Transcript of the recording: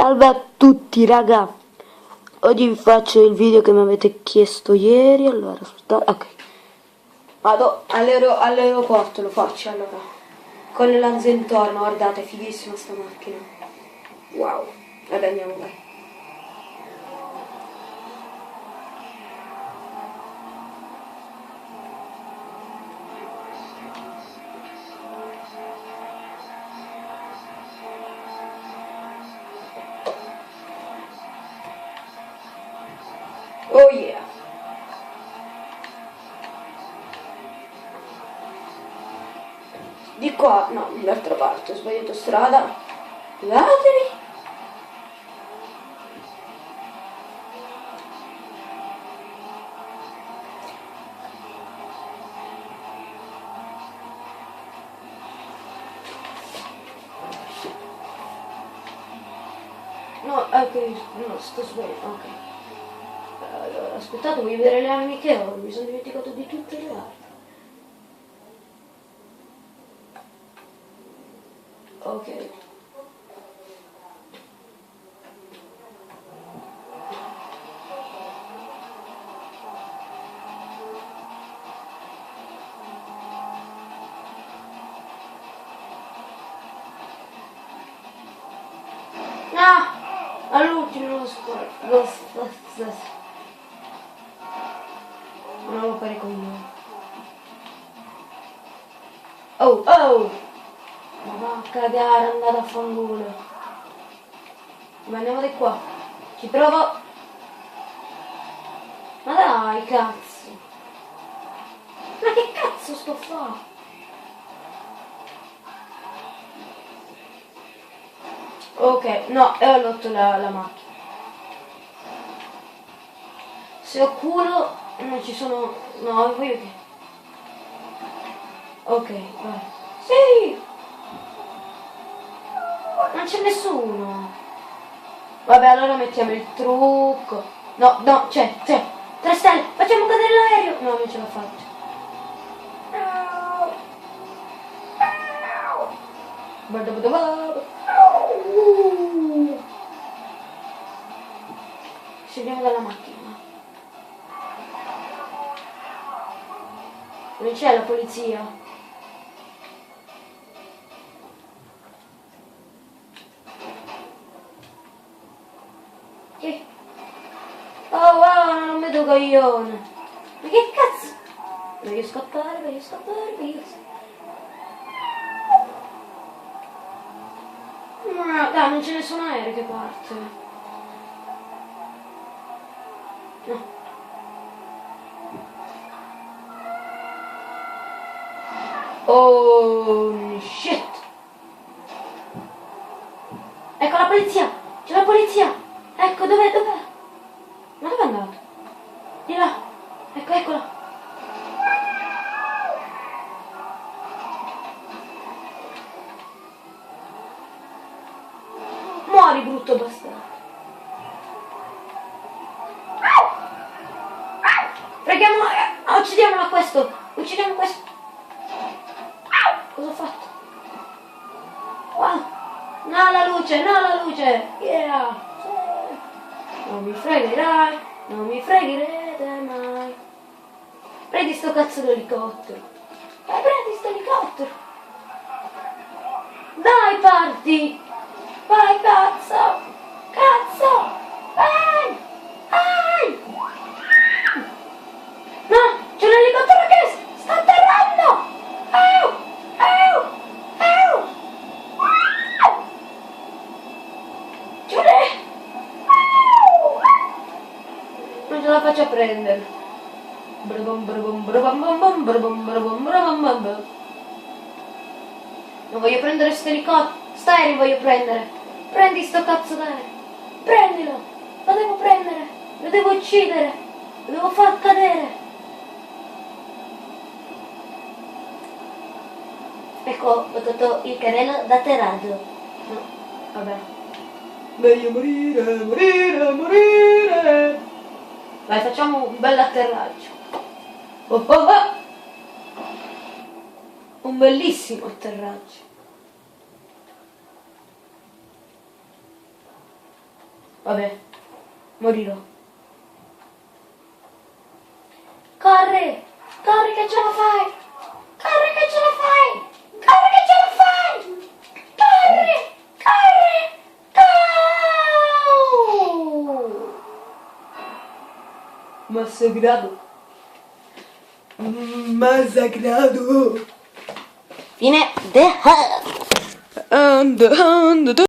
Salve a tutti raga, oggi vi faccio il video che mi avete chiesto ieri. Allora aspettate, ok, vado all'aeroporto, lo faccio allora con le lanze intorno. Guardate, fighissima sta macchina, wow. Vabbè, andiamo, vai. Oh yeah. Di qua, no, dall'altra parte, ho sbagliato strada. Guardatevi. No, ok, no, sto sbagliando, ok. Allora, aspettate, voglio vedere le armi che ho, mi sono dimenticato di tutte le armi. Ok. Ah! All'ultimo lo non lo carico io. Oh, oh! Ma va a cagare, andate a fanculo. Ma andiamo di qua. Ci provo. Ma dai, cazzo. Ma che cazzo sto a fare? Ok, no, e ho rotto la macchina. Se ho culo, non ci sono... No, voglio che... Ok, vai. Sì! Non c'è nessuno. Vabbè, allora mettiamo il trucco. No, no, c'è. 3 stelle, facciamo cadere l'aereo. No, non ce l'ho fatta. Scendiamo dalla macchina. Non c'è la polizia. Che? Oh wow, non vedo coglione. Ma che cazzo? Voglio scappare. No, dai, non ce ne sono aerei che parte. No. Oh shit. Ecco la polizia. C'è la polizia. Ecco, dov'è? Ma dove è andato? Di là. Ecco, eccola. Muori, brutto bastardo. Preghiamo, uccidiamolo questo. Uccidiamo questo. Cosa ho fatto? Wow. No la luce. Yeah. Non mi fregherete mai. Prendi sto cazzo d'elicottero. Prendi sto elicottero. Dai, parti. Vai, cazzo. Vai. No, c'è un elicottero che sta atterrando. Non ce la faccio a prendere. Non voglio prendere sto elicottero. Staeri voglio prendere. Prendi sto cazzo d'aereo. Prendilo. Lo devo prendere. Lo devo uccidere. Lo devo far cadere. Ecco, ho tolto il carrello d'atterraggio. No, vabbè. Meglio morire. Vai, facciamo un bel atterraggio. Oh. Un bellissimo atterraggio. Vabbè, morirò. Corri! Corri che ce la fai! Corri che ce la fai! Corri che ce la fai! Corri! Corri! Go! Massacrato. Massacrato. Fine. And